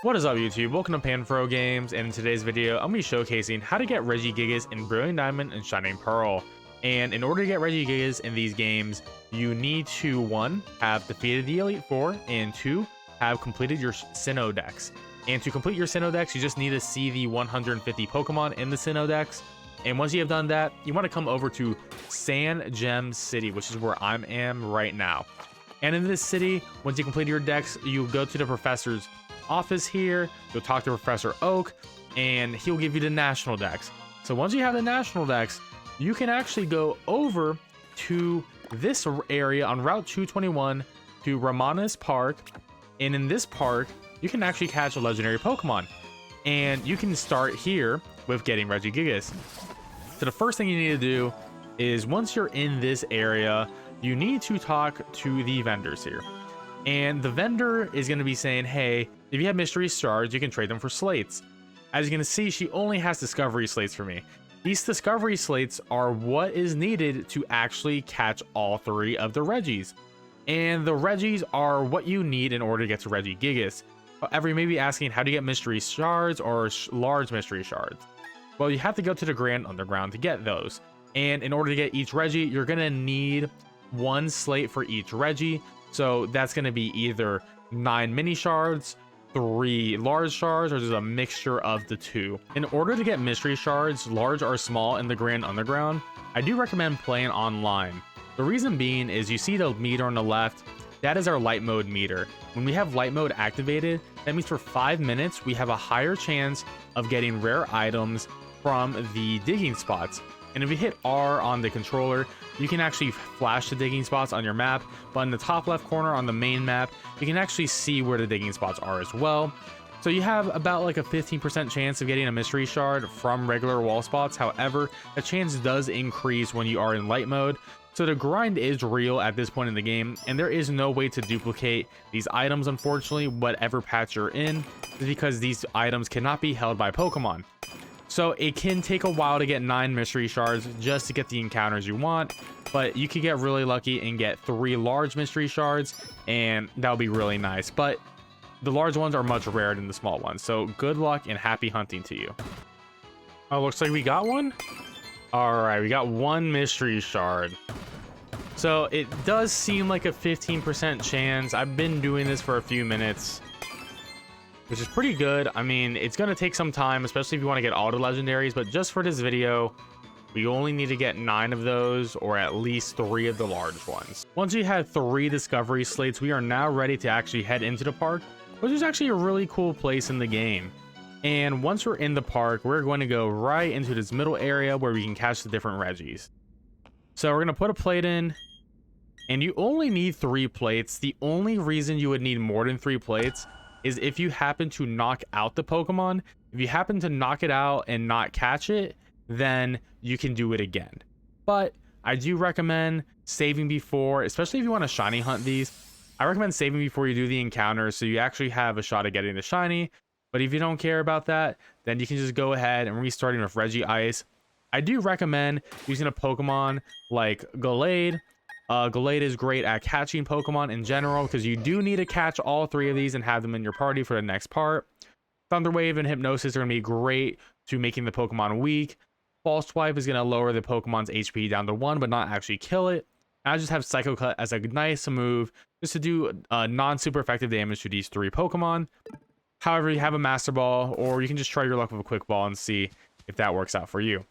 What is up, YouTube? Welcome to Panfro Games, and in today's video I'm going to be showcasing how to get Regigigas in Brilliant Diamond and Shining Pearl. And in order to get Regigigas in these games, you need to 1. Have defeated the Elite Four, and 2. Have completed your Sinnoh Dex. And to complete your Sinnoh Dex, you just need to see the 150 Pokemon in the Sinnoh Dex. And once you have done that, you want to come over to Sand Gem City, which is where I am right now. And in this city, once you complete your Dex, you go to the professor's office here. You'll talk to Professor Oak, and he'll give you the National Dex. So once you have the National Dex, you can actually go over to this area on Route 221 to Ramanas Park. And in this park, you can actually catch a legendary Pokemon. And you can start here with getting Regigigas. So the first thing you need to do is once you're in this area, you need to talk to the vendors here. And the vendor is going to be saying, hey, if you have mystery shards, you can trade them for slates. As you can see, she only has discovery slates for me. These discovery slates are what is needed to actually catch all 3 of the Regis. And the Regis are what you need in order to get to Regigigas. However, you may be asking, how do you get mystery shards or large mystery shards? Well, you have to go to the Grand Underground to get those. And in order to get each Regi, you're going to need 1 slate for each Regi. So that's going to be either 9 mini shards, 3 large shards, or just a mixture of the 2. In order to get mystery shards, large or small, in the Grand Underground, I do recommend playing online. The reason being is you see the meter on the left, that is our light mode meter. When we have light mode activated, that means for 5 minutes, we have a higher chance of getting rare items from the digging spots. And if you hit R on the controller, you can actually flash the digging spots on your map, but in the top left corner on the main map, you can actually see where the digging spots are as well. So you have about like a 15% chance of getting a mystery shard from regular wall spots. However, the chance does increase when you are in light mode. So the grind is real at this point in the game, and there is no way to duplicate these items, unfortunately, whatever patch you're in, because these items cannot be held by Pokemon. So it can take a while to get 9 mystery shards just to get the encounters you want, but you could get really lucky and get 3 large mystery shards, and that'll be really nice. But the large ones are much rarer than the small ones, so good luck and happy hunting to you. Oh, looks like we got one. All right, we got 1 mystery shard. So it does seem like a 15% chance. I've been doing this for a few minutes, which is pretty good. I mean, it's going to take some time, especially if you want to get all the legendaries, but just for this video, we only need to get 9 of those, or at least 3 of the large ones. Once you have 3 discovery slates, we are now ready to actually head into the park, which is actually a really cool place in the game. And once we're in the park, we're going to go right into this middle area where we can catch the different Regis. So we're going to put a plate in, and you only need 3 plates. The only reason you would need more than 3 plates is if you happen to knock out the Pokemon. If you happen to knock it out and not catch it, then you can do it again. But I do recommend saving before, especially if you want to shiny hunt these. I recommend saving before you do the encounter, so you actually have a shot at getting the shiny. But if you don't care about that, then you can just go ahead and restarting with Regice. I do recommend using a Pokemon like Gallade. Gallade is great at catching Pokemon in general, because you do need to catch all 3 of these and have them in your party for the next part. Thunderwave and Hypnosis are going to be great to making the Pokemon weak. False Swipe is going to lower the Pokemon's HP down to 1, but not actually kill it. I just have Psycho Cut as a nice move just to do non-super effective damage to these 3 Pokemon. However, you have a Master Ball, or you can just try your luck with a Quick Ball and see if that works out for you.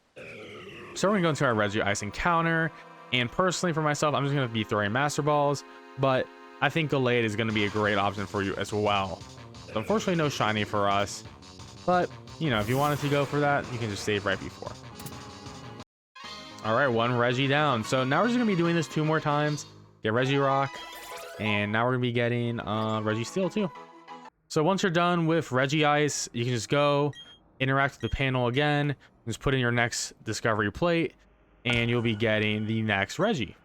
So we're going to go into our Regice encounter. And personally, for myself, I'm just going to be throwing Master Balls, but I think Gallade is going to be a great option for you as well. So unfortunately, no shiny for us, but, you know, if you wanted to go for that, you can just save right before. All right, 1 Reggie down. So now we're just going to be doing this 2 more times. Get Regirock, and now we're going to be getting Reggie Steel too. So once you're done with Regice, you can just go interact with the panel again, just put in your next discovery plate, and you'll be getting the next Regi.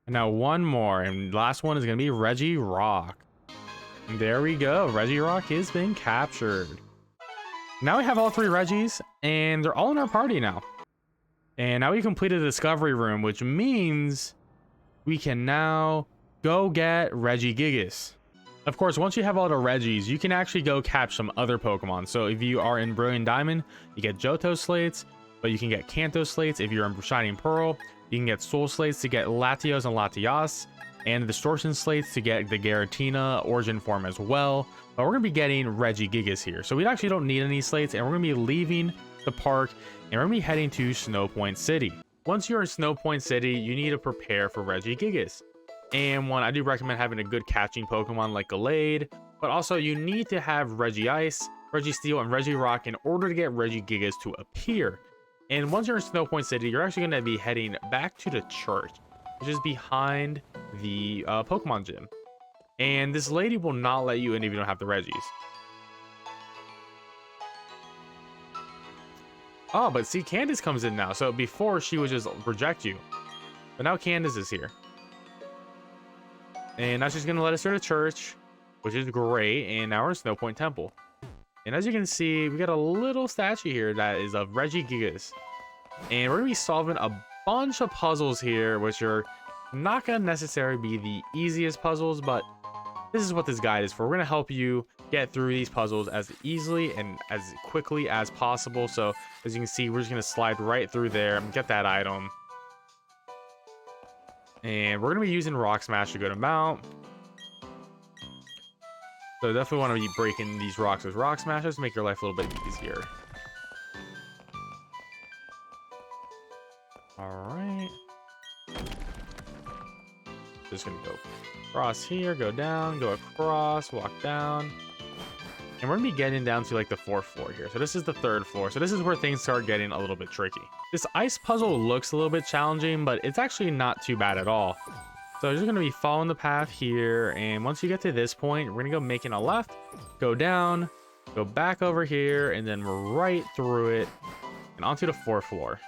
And now 1 more, and last one is going to be Regirock. And there we go. Regirock has been captured. Now we have all 3 Regis, and they're all in our party now. And now we completed the discovery room, which means we can now go get Regigigas. Of course, once you have all the Regis, you can actually go catch some other Pokemon. So if you are in Brilliant Diamond, you get Johto slates, but you can get Kanto slates. If you're in Shining Pearl, you can get Soul slates to get Latios and Latias, and Distortion slates to get the Giratina origin form as well. But we're going to be getting Regigigas here. So we actually don't need any slates, and we're going to be leaving the park, and we're going to be heading to Snow Point City. Once you're in Snow Point City, you need to prepare for Regigigas. And one, I do recommend having a good catching Pokemon like Gallade, but also you need to have Regice, Reggie Steel, and Regirock in order to get Regigigas to appear. And once you're in Snow Point City, you're actually going to be heading back to the church, which is behind the Pokemon gym. And this lady will not let you in if you don't have the Regis. Oh, but see, Candace comes in now. So before, she would just reject you. But now Candace is here. And now she's going to let us through the church, which is great. And now we're in Snow Point Temple. And as you can see, we got a little statue here that is of Regigigas. And we're going to be solving a bunch of puzzles here, which are not going to necessarily be the easiest puzzles, but this is what this guide is for. We're going to help you get through these puzzles as easily and as quickly as possible. So as you can see, we're just going to slide right through there and get that item. And we're going to be using Rock Smash a good amount. So definitely want to be breaking these rocks with Rock Smashes to make your life a little bit easier. Alright. Just going to go across here, go down, go across, walk down. And we're going to be getting down to like the 4th floor here. So this is the 3rd floor. So this is where things start getting a little bit tricky. This ice puzzle looks a little bit challenging, but it's actually not too bad at all. So I'm just going to be following the path here. And once you get to this point, we're going to go making a left, go down, go back over here, and then right through it and onto the 4th floor.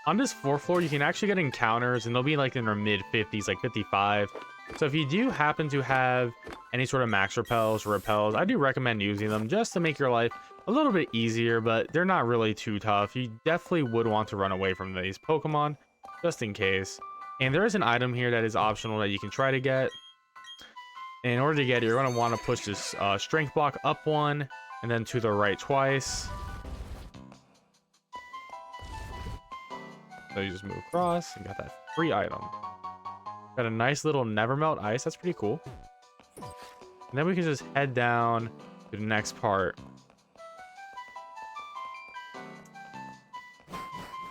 On this 4th floor, you can actually get encounters, and they'll be like in their mid 50s, like 55. So if you do happen to have any sort of max repels or repels, I do recommend using them just to make your life a little bit easier, but they're not really too tough. You definitely would want to run away from these Pokemon just in case. And there is an item here that is optional that you can try to get. And in order to get it, you're going to want to push this strength block up one and then to the right twice. So you just move across and got that free item. Got a nice little never melt ice. That's pretty cool. And then we can just head down to the next part.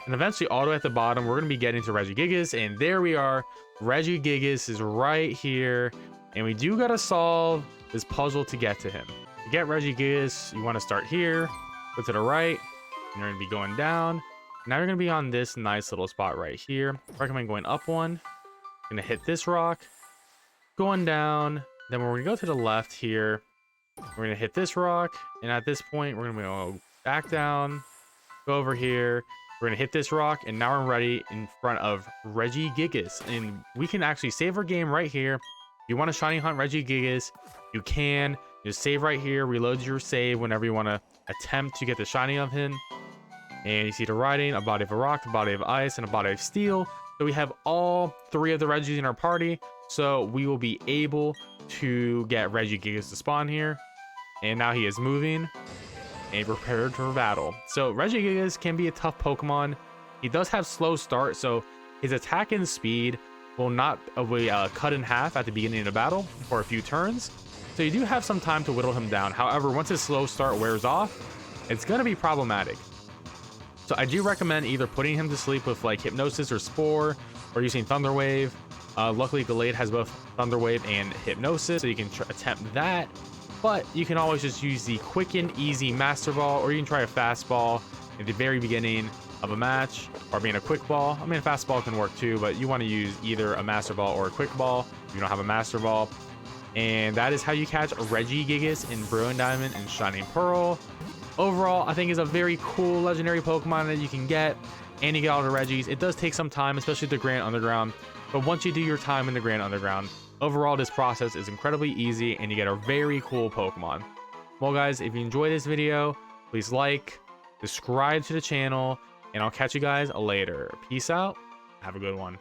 And eventually, all the way at the bottom, we're going to be getting to Regigigas. And there we are. Regigigas is right here. And we do got to solve this puzzle to get to him. To get Regigigas, you want to start here. Go to the right. And you're going to be going down. Now you're going to be on this nice little spot right here. Recommend going up one. Going to hit this rock. Going down. Then we're going to go to the left here. We're going to hit this rock. And at this point, we're going to go back down. Go over here. We're going to hit this rock, and now we're ready in front of Regigigas. And we can actually save our game right here. If you want to shiny hunt Regigigas, you can. Just save right here, reload your save whenever you want to attempt to get the shiny of him. And you see the writing, a body of a rock, a body of ice, and a body of steel. So we have all 3 of the Regis in our party. So we will be able to get Regigigas to spawn here. And now he is moving and prepared for battle. So Regigigas can be a tough Pokemon. He does have slow start, so his attack and speed will not be cut in half at the beginning of the battle for a few turns. So you do have some time to whittle him down. However, once his slow start wears off, it's going to be problematic. So I do recommend either putting him to sleep with like Hypnosis or Spore, or using Thunder Wave. Luckily, Gallade has both Thunder Wave and Hypnosis, so you can attempt that. But you can always just use the quick and easy Master Ball, or you can try a Fast Ball at the very beginning of a match, or being a Quick Ball. I mean, a Fast Ball can work too, but you want to use either a Master Ball or a Quick Ball if you don't have a Master Ball. And that is how you catch Regigigas in Brilliant Diamond and Shining Pearl. Overall, I think is a very cool legendary Pokemon that you can get, and you get all the Regis. It does take some time, especially the Grand Underground, but once you do your time in the Grand Underground, overall this process is incredibly easy and you get a very cool Pokemon. Well guys, if you enjoyed this video, please like, subscribe to the channel, and I'll catch you guys later. Peace out. Have a good one.